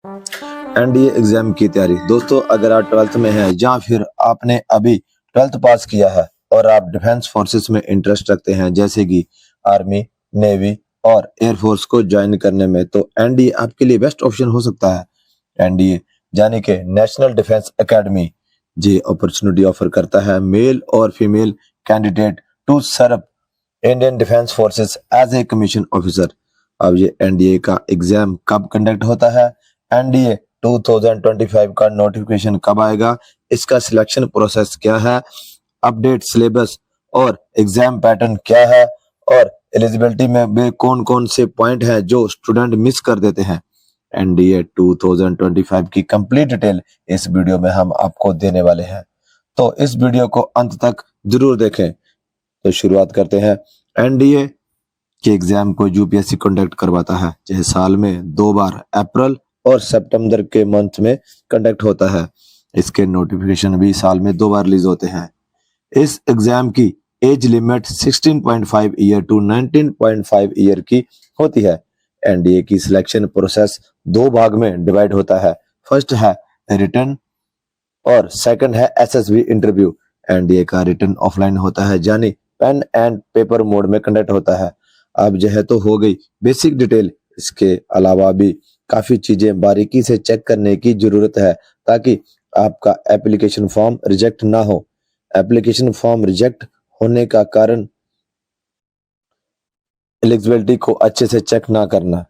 NDA exam की तैयारी। दोस्तों, अगर आप 12th में हैं या फिर आपने अभी 12th पास किया है और आप डिफेंस फोर्सेस में इंटरेस्ट रखते हैं, जैसे कि आर्मी, नेवी और एयरफोर्स को ज्वाइन करने में, तो एनडीए आपके लिए बेस्ट ऑप्शन हो सकता है। एनडीए यानी कि नेशनल डिफेंस एकेडमी ये अपॉर्चुनिटी ऑफर करता है मेल और female candidate to serve Indian defence forces as a commission officer. अब ये एनडीए का एग्जाम कब कंडक्ट होता है, एनडीए 2025 का नोटिफिकेशन कब आएगा, इसका सिलेक्शन प्रोसेस क्या है, अपडेट सिलेबस और एग्जाम पैटर्न क्या है, और एलिजिबिलिटी में कौन कौन से पॉइंट हैं जो स्टूडेंट मिस कर देते हैं, एनडीए 2025 की कंप्लीट डिटेल इस वीडियो में हम आपको देने वाले हैं। तो इस वीडियो को अंत तक जरूर देखें। तो शुरुआत करते हैं। एनडीए के एग्जाम को यूपीएससी कंडक्ट करवाता है, जैसे साल में 2 बार अप्रैल और सितंबर के मंथ में कंडक्ट होता है। इसके नोटिफिकेशन भी साल में 2 बार रिलीज होते हैं। इस एग्जाम की age limit 16.5 year to 19.5 year की होती है। एनडीए की सिलेक्शन प्रोसेस 2 भाग में डिवाइड होता है। फर्स्ट है रिटन और सेकंड है एसएसबी इंटरव्यू। एनडीए का रिटन ऑफलाइन होता है, यानी पेन एंड पेपर मोड में कंडक्ट होता है। अब यह तो हो गई बेसिक डिटेल। इसके अलावा भी काफी चीजें बारीकी से चेक करने की जरूरत है, ताकि आपका एप्लीकेशन फॉर्म रिजेक्ट ना हो। एप्लीकेशन फॉर्म रिजेक्ट होने का कारण एलिजिबिलिटी को अच्छे से चेक ना करना,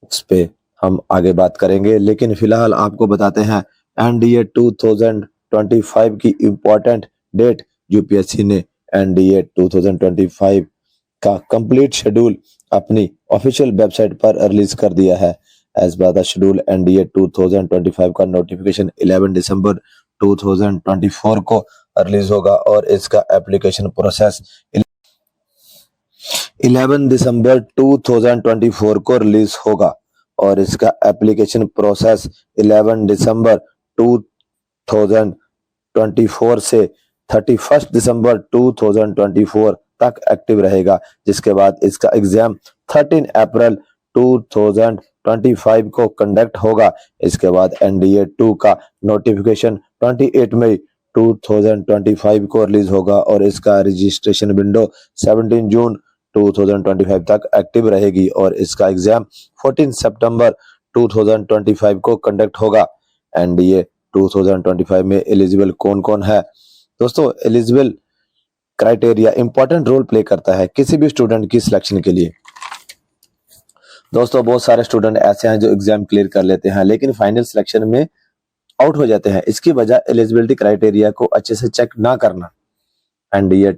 उस पे हम आगे बात करेंगे। लेकिन फिलहाल आपको बताते हैं एनडीए 2025 की इम्पोर्टेंट डेट। यूपीएससी ने एनडीए 2025 का कंप्लीट शेड्यूल अपनी ऑफिशियल वेबसाइट पर रिलीज कर दिया है। As per the schedule, NDA 2025 का नोटिफिकेशन 11 दिसंबर 2024 को रिलीज होगा और इसका एप्लीकेशन प्रोसेस 11 दिसंबर 2024 को रिलीज होगा और इसका एप्लीकेशन प्रोसेस 11 दिसंबर 2024 से 31 दिसंबर 2024 तक एक्टिव रहेगा, जिसके बाद इसका एग्जाम 13 अप्रैल 2025 को कंडक्ट होगा। इसके बाद एनडीए 2 का नोटिफिकेशन 28 मई 2025 को रिलीज होगा और इसका रजिस्ट्रेशन विंडो 17 जून 2025 तक एक्टिव रहेगी और इसका एग्जाम 14 सितंबर 2025 को कंडक्ट होगा। एनडीए 2025 में एलिजिबल कौन कौन है? दोस्तों, eligible criteria important role play करता है किसी भी स्टूडेंट की सिलेक्शन के लिए। दोस्तों, बहुत सारे स्टूडेंट ऐसे हैं जो एग्जाम क्लियर कर लेते हैं लेकिन फाइनल सिलेक्शन में आउट हो जाते हैं। इसकी वजह एलिजिबिलिटी क्राइटेरिया को अच्छे से चेक ना करना। एनडीए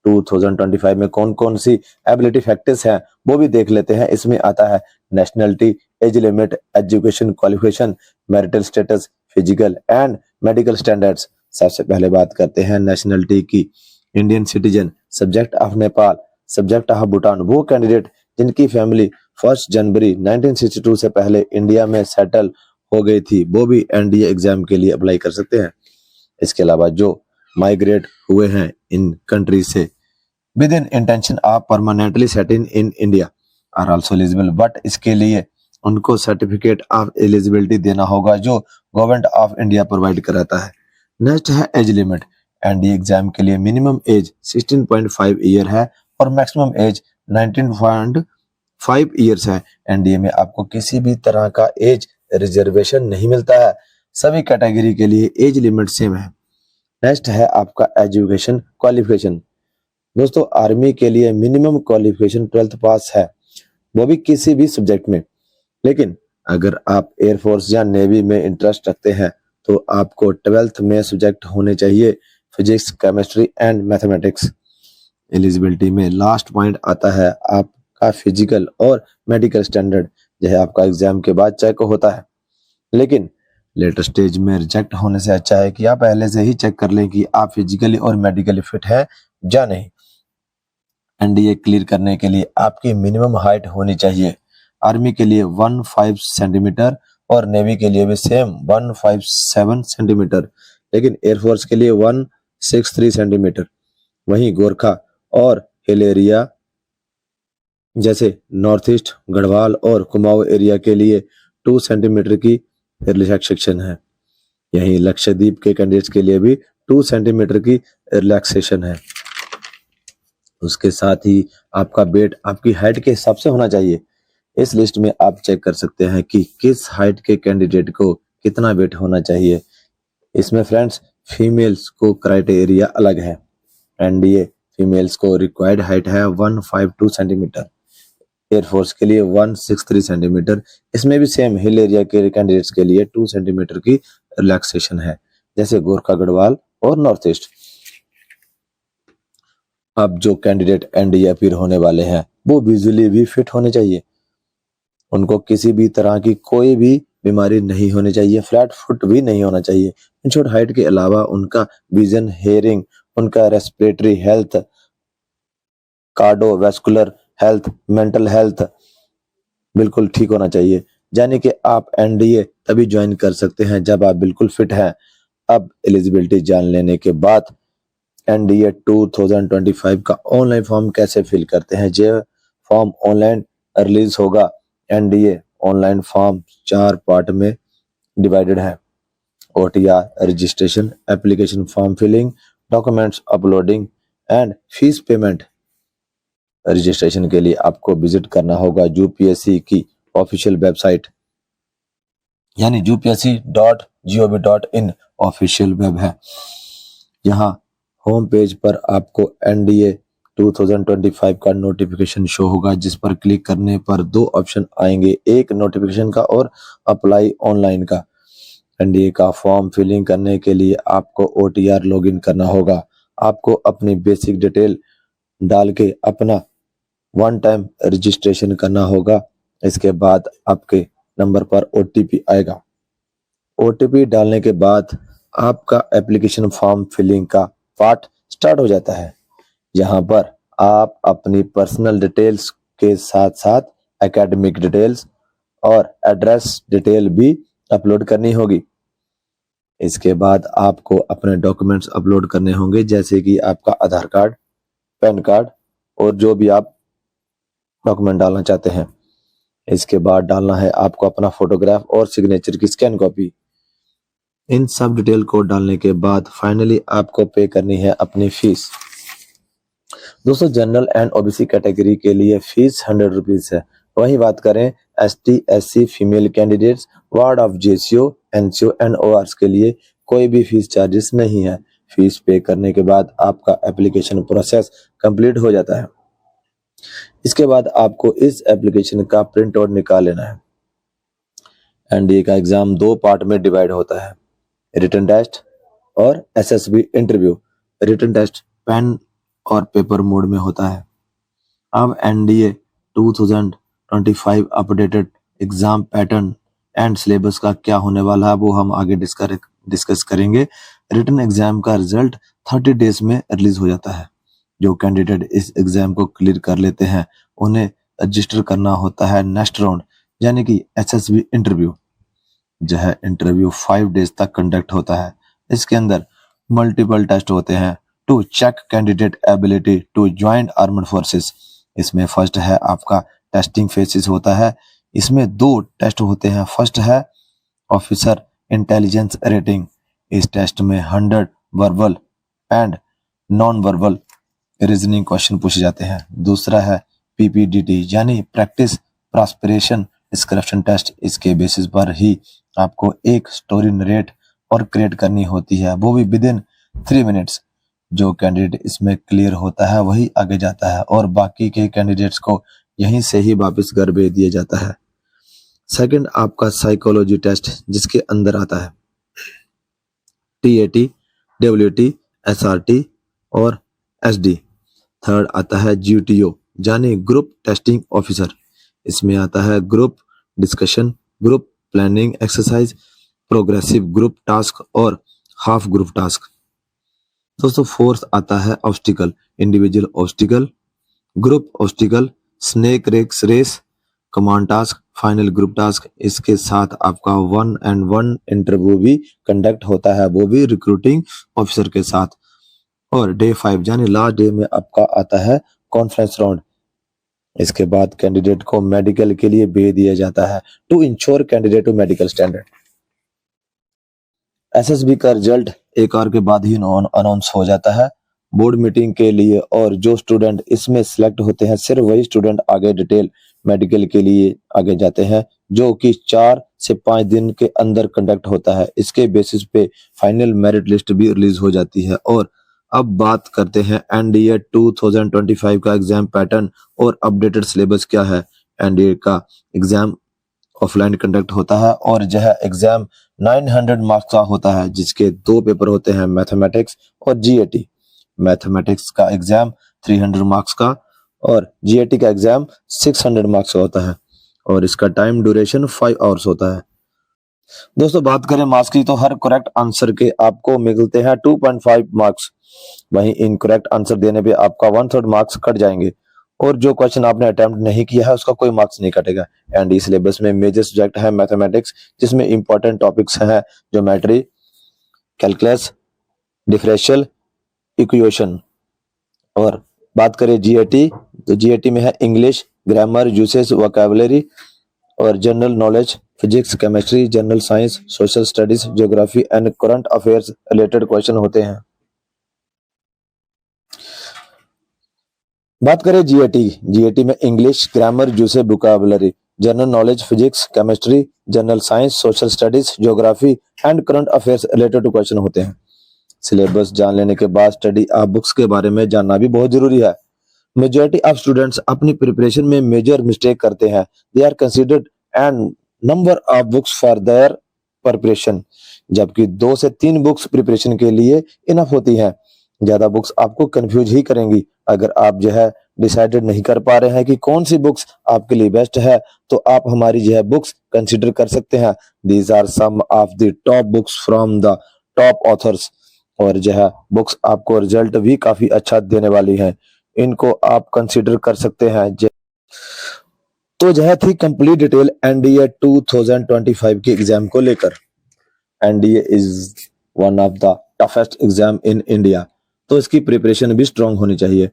2025 में कौन कौन सी एबिलिटी फैक्टर्स हैं वो भी देख लेते हैं। इसमें आता है nationality, age limit, education qualification, marital status, physical and medical standards. सबसे पहले बात करते हैं नेशनलिटी की। Indian citizen, subject of Nepal, subject of Bhutan. वो कैंडिडेट जिनकी फैमिली 1 जनवरी 1962 से पहले इंडिया में सेटल हो गई थी, वो भी एनडीए एग्जाम के लिए अप्लाई कर सकते हैं। इसके अलावा जो माइग्रेट हुए हैं इन कंट्री से with in intention of permanently settle in India are also eligible, but इसके लिए उनको सर्टिफिकेट ऑफ एलिजिबिलिटी देना होगा जो गवर्नमेंट ऑफ इंडिया प्रोवाइड कराता है। नेक्स्ट है एज लिमिट। एनडीए एग्जाम के लिए मिनिमम एज 16.5 ईयर है और मैक्सिमम एज 19.5 ईयर्स है। एनडीए में आपको किसी भी तरह का एज रिजर्वेशन नहीं मिलता है, सभी कैटेगरी के लिए एज लिमिट सेम है। नेक्स्ट है आपका एजुकेशन क्वालिफिकेशन। दोस्तों, आर्मी के लिए मिनिमम क्वालिफिकेशन 12th पास है, वो भी किसी भी सब्जेक्ट में। लेकिन अगर आप एयरफोर्स या नेवी में इंटरेस्ट रखते हैं तो आपको 12th में सब्जेक्ट होने चाहिए physics, chemistry and mathematics. Eligibility में लास्ट पॉइंट आता है आपका फिजिकल और मेडिकल स्टैंडर्ड, यह आपका एग्जाम के बाद चेक होता है। लेकिन लेटर स्टेज में रिजेक्ट होने से अच्छा है कि आप पहले से ही चेक कर लें कि आप फिजिकली और मेडिकली फिट हैं या नहीं। एनडीए क्लियर करने के लिए आपकी मिनिमम हाइट होनी चाहिए। आर्मी के लिए 1.5 सेंटीमीटर और नेवी के लिए भी सेम 1.57 सेंटीमीटर, लेकिन एयरफोर्स के लिए 1.63 सेंटीमीटर। वहीं गोरखा और हिल एरिया जैसे नॉर्थ ईस्ट, गढ़वाल और कुमाऊं एरिया के लिए 2 सेंटीमीटर की रिलैक्सेशन है। यहीं लक्षद्वीप के कैंडिडेट्स के लिए भी 2 सेंटीमीटर की रिलैक्सेशन है। उसके साथ ही आपका वेट आपकी हाइट के हिसाब से होना चाहिए। इस लिस्ट में आप चेक कर सकते हैं कि किस हाइट के कैंडिडेट को कितना वेट होना चाहिए। इसमें फ्रेंड्स फीमेल्स को क्राइटेरिया अलग है। एनडीए फीमेल्स को रिक्वायर्ड हाइट है 152 सेंटीमीटर, एयरफोर्स के लिए 163 सेंटीमीटर। इसमें भी सेम हिल एरिया के कैंडिडेट्स के लिए 2 सेंटीमीटर की रिलैक्सेशन है, जैसे गोरखा गढ़वाल और नॉर्थ ईस्ट। अब जो कैंडिडेट एनडीए अपीयर होने वाले हैं वो विजुअली भी फिट होने चाहिए। उनको किसी भी तरह की कोई भी बीमारी नहीं होनी चाहिए, फ्लैट फुट भी नहीं होना चाहिए। इन शॉर्ट हाइट के अलावा उनका विजन, हेयरिंग, उनका respiratory health, cardiovascular health, mental health बिल्कुल ठीक होना चाहिए। यानी कि आप एनडीए तभी ज्वाइन कर सकते हैं जब आप बिल्कुल फिट हैं। अब एलिजिबिलिटी जान लेने के बाद एनडीए 2025 का ऑनलाइन फॉर्म कैसे फिल करते हैं। ये फॉर्म ऑनलाइन रिलीज होगा। एनडीए ऑनलाइन फॉर्म 4 पार्ट में डिवाइडेड है। OTR registration, application form filling, documents uploading and fees payment. Registration के लिए आपको विजिट करना होगा यूपीएससी की ऑफिशियल वेबसाइट, यानी upsc.gov.in ऑफिशियल वेब है। यहाँ होम पेज पर आपको एनडीए 2025 का नोटिफिकेशन शो होगा, जिस पर क्लिक करने पर 2 ऑप्शन आएंगे, एक नोटिफिकेशन का और अप्लाई ऑनलाइन का। एनडीए का फॉर्म फिलिंग करने के लिए आपको ओटीआर लॉगिन करना होगा। आपको अपनी बेसिक डिटेल डाल के अपना 1 टाइम रजिस्ट्रेशन करना होगा। इसके बाद आपके नंबर पर ओटीपी आएगा। ओटीपी डालने के बाद आपका एप्लीकेशन फॉर्म फिलिंग का पार्ट स्टार्ट हो जाता है। यहाँ पर आप अपनी पर्सनल डिटेल्स के साथ साथ एकेडमिक डिटेल्स और एड्रेस डिटेल भी अपलोड करनी होगी। इसके बाद आपको अपने डॉक्यूमेंट्स अपलोड करने होंगे, जैसे कि आपका आधार कार्ड, पैन कार्ड और जो भी आप डॉक्यूमेंट डालना चाहते हैं। इसके बाद डालना है आपको अपना फोटोग्राफ और सिग्नेचर की स्कैन कॉपी। इन सब डिटेल को डालने के बाद फाइनली आपको पे करनी है अपनी फीस। दोस्तों जनरल एंड ओबीसी कैटेगरी के लिए फीस 100 रुपीज है। वही बात करें ST, SC, female candidates, ward of JCO, NCO and ORS के लिए कोई भी फीस चार्जेस नहीं है। फीस पे करने के बाद आपका एप्लीकेशन प्रोसेस कंप्लीट हो जाता है। इसके बाद आपको इस एप्लीकेशन का प्रिंट आउट निकाल लेना है। एनडीए का एग्जाम 2 पार्ट में डिवाइड होता है, रिटन टेस्ट और SSB interview. Written test pen और पेपर मोड में होता है। अब NDA 2025 updated exam pattern and syllabus का क्या होने वाला है वो हम आगे डिस्कस करेंगे। रिटन एग्जाम का रिजल्ट 30 डेज में रिलीज हो जाता है। जो कैंडिडेट इस एग्जाम को क्लियर कर लेते हैं उन्हें रजिस्टर करना होता है नेक्स्ट राउंड, यानी कि एसएसबी इंटरव्यू। यह इंटरव्यू 5 डेज तक कंडक्ट होता है। इसके अंदर मल्टीपल टेस्ट होते हैं to check candidate ability to join armed forces. इसमें फर्स्ट है आपका टेस्टिंग फेसिस होता है। इसमें 2 टेस्ट होते हैं। फर्स्ट है ऑफिसर इंटेलिजेंस रेटिंग। इस टेस्ट में 100 verbal and non verbal reasoning question पूछे जाते हैं। दूसरा है पीपीडीटी यानी प्रैक्टिस प्रॉस्पेरेशन डिस्क्रिप्शन टेस्ट। इसके बेसिस पर ही आपको एक स्टोरी नरेट और क्रिएट करनी होती है, वो भी विद इन 3 मिनट्स। जो कैंडिडेट इसमें क्लियर होता है वही आगे जाता है और बाकी के कैंडिडेट्स को यहीं से ही वापस घर भेज दिया जाता है। सेकंड आपका साइकोलॉजी टेस्ट, जिसके अंदर आता है टीएटी, डब्ल्यूटी, एसआरटी और एसडी। थर्ड आता है जीटीओ यानी ग्रुप टेस्टिंग ऑफिसर। इसमें आता है group discussion, group planning exercise, progressive group task और हाफ ग्रुप टास्क। दोस्तों फोर्थ आता है obstacle, individual obstacle, group obstacle, snake race, command task, final group task. इसके साथ आपका 1-on-1 इंटरव्यू भी कंडक्ट होता है, वो भी रिक्रूटिंग ऑफिसर के साथ। और डे 5 यानी लास्ट डे में आपका आता है कॉन्फ्रेंस राउंड। इसके बाद कैंडिडेट को मेडिकल के लिए भेज दिया जाता है to ensure candidate to medical standard. SSB का रिजल्ट एक आवर के बाद ही अनाउंस हो जाता है बोर्ड मीटिंग के लिए, और जो स्टूडेंट इसमें सिलेक्ट होते हैं सिर्फ वही स्टूडेंट आगे डिटेल मेडिकल के लिए आगे जाते हैं, जो कि 4 से 5 दिन के अंदर कंडक्ट होता है। इसके बेसिस पे फाइनल मेरिट लिस्ट भी रिलीज हो जाती है। और अब बात करते हैं एनडीए 2025 का एग्जाम पैटर्न और अपडेटेड सिलेबस क्या है। एनडीए का एग्जाम ऑफलाइन कंडक्ट होता है और यह एग्जाम 900 मार्क्स का होता है, जिसके 2 पेपर होते हैं, मैथमेटिक्स और जीएटी। मैथमेटिक्स का एग्जाम 300 मार्क्स का और जीएटी का एग्जाम 600 मार्क्स का होता है और इसका टाइम ड्यूरेशन 5 आवर्स होता है। दोस्तों बात करें मार्क्स की तो हर करेक्ट आंसर के आपको मिलते हैं 2.5 मार्क्स। वहीं इनकरेक्ट आंसर देने पे आपका 1/3 मार्क्स कट जाएंगे और जो क्वेश्चन आपने अटेम्प्ट नहीं किया है उसका कोई मार्क्स नहीं कटेगा। एंड इस सिलेबस में मेजर सब्जेक्ट है मैथमेटिक्स, जिसमें इंपॉर्टेंट टॉपिक्स हैं ज्योमेट्री, कैलकुलस, डिफरेंशियल इक्वेशन। और बात करें जीएटी तो जीएटी में है इंग्लिश, ग्रामर, यूसेज, वोकैबुलरी और general knowledge, physics, chemistry, general science, social studies, geography and current affairs related question होते हैं। बात करें जीएटी में English, grammar, usage, vocabulary, general knowledge, physics, chemistry, general science, social studies, geography and current affairs related question होते हैं। Syllabus जान लेने के बाद स्टडी ऑफ बुक्स के बारे में जानना भी बहुत जरूरी है। मेजॉरिटी ऑफ स्टूडेंट्स अपनी प्रिपरेशन में मेजर मिस्टेक करते हैं। They are considered and number of books for their preparation, जबकि 2 से 3 बुक्स प्रिपरेशन के लिए इनफ होती हैं। ज्यादा बुक्स आपको कंफ्यूज ही करेंगी। अगर आप जो है डिसाइडेड नहीं कर पा रहे हैं कि कौन सी बुक्स आपके लिए बेस्ट है, तो आप हमारी जो है बुक्स कंसीडर कर सकते हैं। These are some of the top books from the top authors, और जो है बुक्स आपको रिजल्ट भी काफी अच्छा देने वाली हैं। इनको आप कंसीडर कर सकते हैं। तो यह थी कंप्लीट डिटेल एनडीए 2025 के एग्जाम को लेकर। NDA is one of the toughest exam in India, तो इसकी प्रिपरेशन भी स्ट्रांग होनी चाहिए।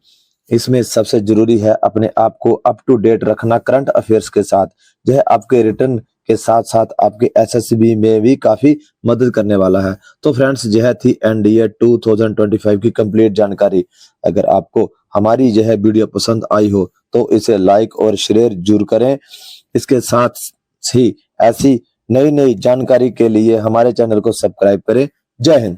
इसमें सबसे जरूरी है अपने आप को अप टू डेट रखना करंट अफेयर्स के साथ। यह आपके रिटर्न के साथ साथ आपके एसएसबी में भी काफी मदद करने वाला है। तो फ्रेंड्स, यह थी एनडीए 2025 की कंप्लीट जानकारी। अगर आपको हमारी यह वीडियो पसंद आई हो तो इसे लाइक और शेयर जरूर करें। इसके साथ ही ऐसी नई नई जानकारी के लिए हमारे चैनल को सब्सक्राइब करें। जय हिंद।